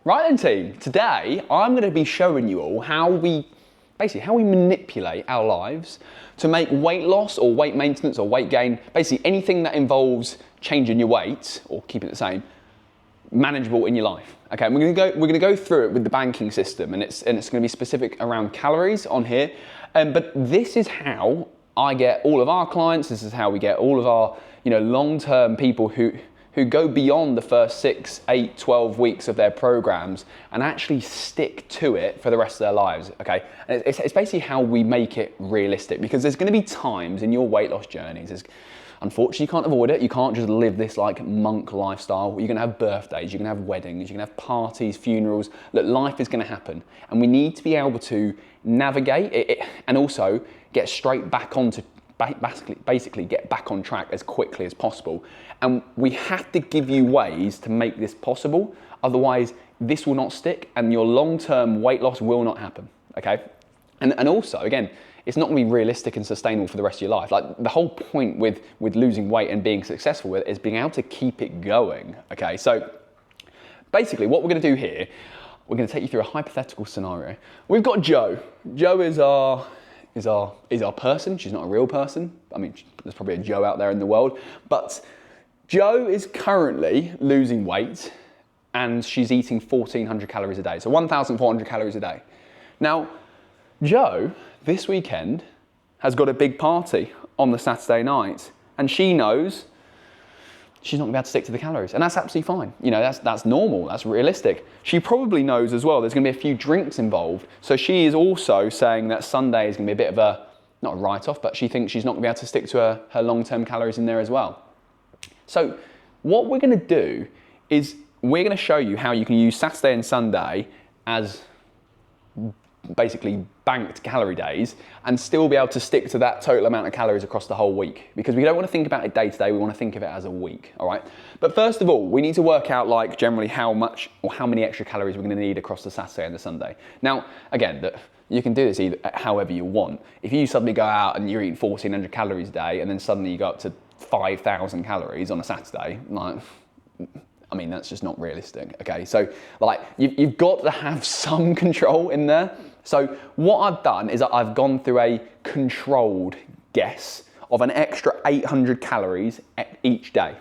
Right then team, today I'm going to be showing you all how we manipulate our lives to make weight loss or weight maintenance or weight gain, basically anything that involves changing your weight or keeping it the same, manageable in your life. Okay, and we're going to go through it with the banking system, and it's going to be specific around calories on here. But this is how I get all of our clients. This is how we get all of our long-term people who go beyond the first 6, 8, 12 weeks of their programs and actually stick to it for the rest of their lives, okay? And it's basically how we make it realistic, because there's gonna be times in your weight loss journeys, unfortunately you can't avoid it, you can't just live this like monk lifestyle. You're gonna have birthdays, you're gonna have weddings, you're gonna have parties, funerals. Look, life is gonna happen, and we need to be able to navigate it and also get straight back onto basically get back on track as quickly as possible. And we have to give you ways to make this possible, otherwise this will not stick and your long-term weight loss will not happen, okay? And also, again, it's not gonna be realistic and sustainable for the rest of your life. Like, the whole point with losing weight and being successful with it is being able to keep it going, okay? So basically what we're gonna do here, we're gonna take you through a hypothetical scenario. We've got Jo. Jo is our person. She's not a real person. I mean, there's probably a Jo out there in the world, but Jo is currently losing weight and she's eating 1,400 calories a day, so 1,400 calories a day. Now, Jo, this weekend, has got a big party on the Saturday night, and she knows she's not gonna be able to stick to the calories, and that's absolutely fine. That's normal, that's realistic. She probably knows as well there's gonna be a few drinks involved, so she is also saying that Sunday is gonna be a bit of a, not a write-off, but she thinks she's not gonna be able to stick to her long-term calories in there as well. So what we're gonna do is we're gonna show you how you can use Saturday and Sunday as basically banked calorie days and still be able to stick to that total amount of calories across the whole week, because we don't want to think about it day to day, we want to think of it as a week, all right? But first of all, we need to work out like generally how much or how many extra calories we're going to need across the Saturday and the Sunday. Now, again, you can do this either however you want. If you suddenly go out and you're eating 1,400 calories a day and then suddenly you go up to 5,000 calories on a Saturday, like, I mean, that's just not realistic, okay? So like, you've got to have some control in there. So what I've done is I've gone through a controlled guess of an extra 800 calories each day,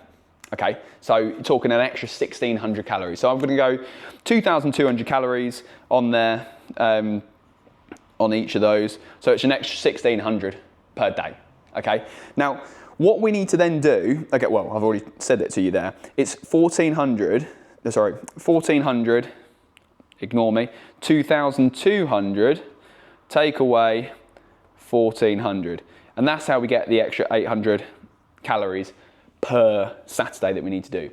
okay? So you're talking an extra 1,600 calories. So I'm gonna go 2,200 calories on there, on each of those. So it's an extra 1,600 per day, okay? Now, what we need to then do, okay, well, I've already said it to you there. It's 1,400, ignore me, 2,200, take away 1,400. And that's how we get the extra 800 calories per Saturday that we need to do.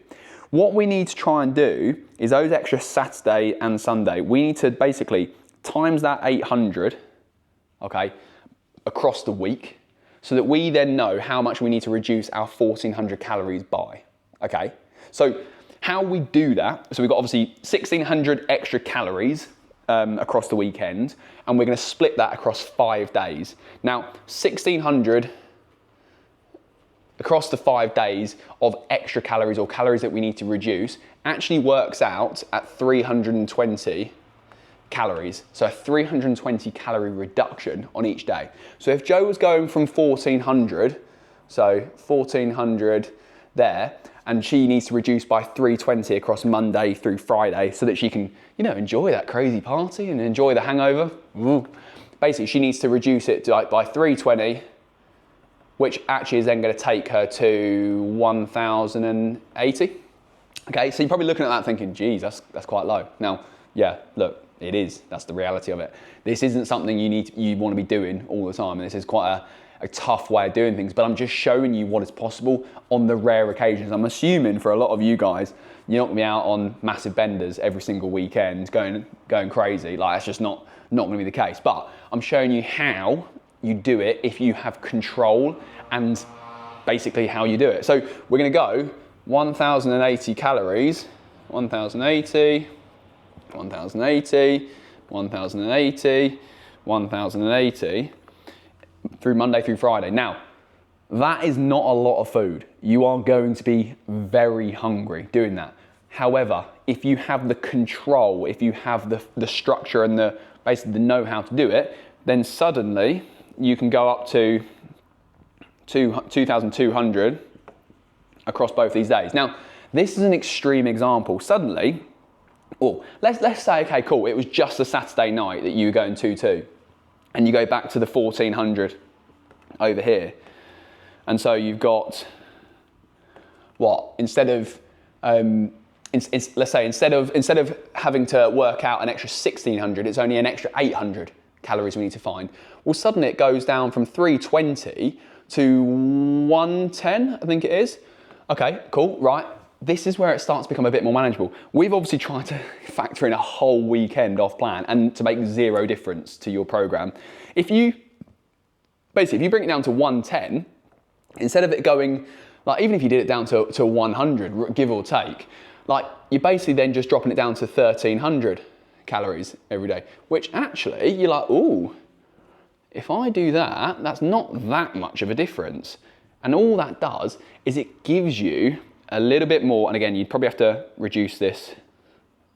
What we need to try and do is those extra Saturday and Sunday, we need to basically times that 800, okay, across the week, so that we then know how much we need to reduce our 1,400 calories by, okay? So how we do that, so we've got obviously 1,600 extra calories across the weekend, and we're gonna split that across 5 days. Now, 1,600 across the 5 days of extra calories or calories that we need to reduce actually works out at 320 calories. So a 320 calorie reduction on each day. So if Jo was going from 1,400, so 1,400 there, and she needs to reduce by 320 across Monday through Friday so that she can, enjoy that crazy party and enjoy the hangover. Basically, she needs to reduce it to by 320, which actually is then going to take her to 1,080. Okay, so you're probably looking at that thinking, geez, that's quite low. Now, yeah, look, it is. That's the reality of it. This isn't something you want to be doing all the time, and this is quite a tough way of doing things, but I'm just showing you what is possible on the rare occasions. I'm assuming for a lot of you guys, you're not gonna be out on massive benders every single weekend going crazy. Like, that's just not gonna be the case. But I'm showing you how you do it if you have control and basically how you do it. So we're gonna go 1,080 calories, 1,080, 1,080, 1,080, 1,080, through Monday through Friday. Now, that is not a lot of food. You are going to be very hungry doing that. However, if you have the control, if you have the structure and basically the know-how to do it, then suddenly you can go up to 2,200 across both these days. Now, this is an extreme example. Suddenly, let's say, okay, cool, it was just a Saturday night that you were going 2-2, and you go back to the 1,400 over here. And so you've got, what, instead of having to work out an extra 1,600, it's only an extra 800 calories we need to find. Well, suddenly it goes down from 320 to 110, I think it is. Okay, cool, right. This is where it starts to become a bit more manageable. We've obviously tried to factor in a whole weekend off plan and to make zero difference to your program. If you bring it down to 110, instead of it going, like even if you did it down to 100, give or take, like you're basically then just dropping it down to 1,300 calories every day, which actually you're like, ooh, if I do that, that's not that much of a difference. And all that does is it gives you a little bit more, and again, you'd probably have to reduce this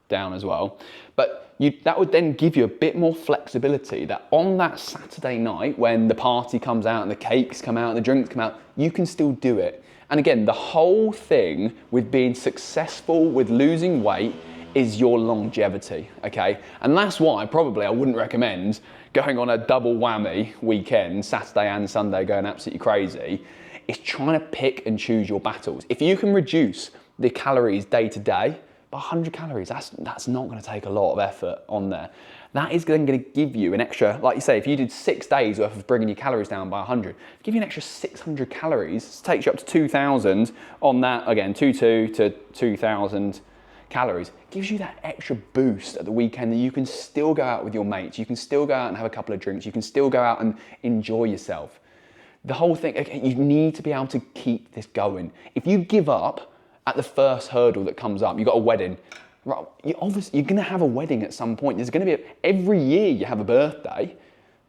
down as well, but that would then give you a bit more flexibility that on that Saturday night when the party comes out and the cakes come out and the drinks come out, you can still do it. And again, the whole thing with being successful with losing weight is your longevity, okay? And that's why probably I wouldn't recommend going on a double whammy weekend, Saturday and Sunday, going absolutely crazy. It's trying to pick and choose your battles. If you can reduce the calories day to day by 100 calories, that's not going to take a lot of effort on there. That is then going to give you an extra, like you say, if you did 6 days worth of bringing your calories down by 100, give you an extra 600 calories. It takes you up to 2,000 on that, again, 2,200 to 2,000 calories. Gives you that extra boost at the weekend that you can still go out with your mates, you can still go out and have a couple of drinks, you can still go out and enjoy yourself. The whole thing, you need to be able to keep this going. If you give up at the first hurdle that comes up, you've got a wedding, right? You're going to have a wedding at some point. There's going to be, every year you have a birthday,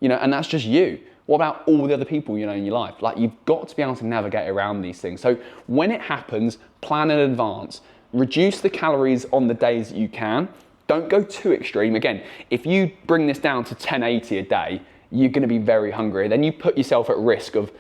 and that's just you. What about all the other people, in your life? Like, you've got to be able to navigate around these things. So when it happens, plan in advance. Reduce the calories on the days that you can. Don't go too extreme. Again, if you bring this down to 1080 a day, you're going to be very hungry. Then you put yourself at risk of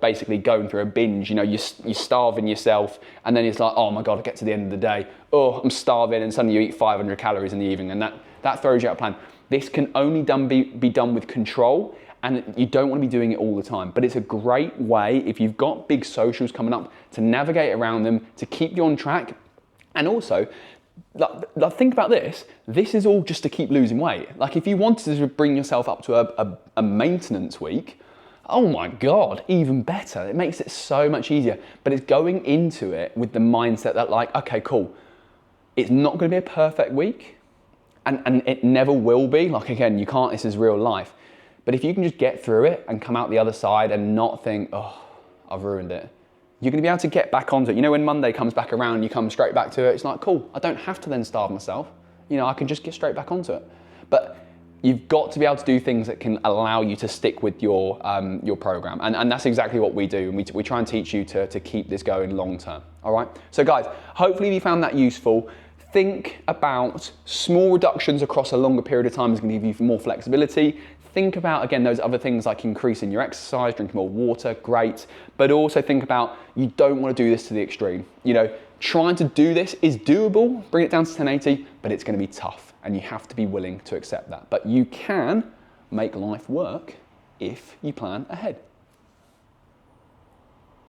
basically going through a binge. You're starving yourself, and then it's like, oh my God, I get to the end of the day, oh, I'm starving, and suddenly you eat 500 calories in the evening, and that throws you out of plan. This can only be done with control, and you don't want to be doing it all the time. But it's a great way, if you've got big socials coming up, to navigate around them, to keep you on track, and also, think about this. This is all just to keep losing weight. Like, if you wanted to bring yourself up to a maintenance week, oh my God, even better. It makes it so much easier. But it's going into it with the mindset that, like, okay, cool, it's not going to be a perfect week, and it never will be. Like, again, you can't, this is real life. But if you can just get through it and come out the other side and not think, oh, I've ruined it, you're going to be able to get back onto it. When Monday comes back around, you come straight back to it. It's like, cool, I don't have to then starve myself. I can just get straight back onto it. But you've got to be able to do things that can allow you to stick with your program. And that's exactly what we do. And we try and teach you to keep this going long term. All right. So guys, hopefully you found that useful. Think about small reductions across a longer period of time is going to give you more flexibility. Think about, again, those other things like increasing your exercise, drinking more water, great. But also think about, you don't want to do this to the extreme. Trying to do this is doable, bring it down to 1080, but it's going to be tough, and you have to be willing to accept that. But you can make life work if you plan ahead.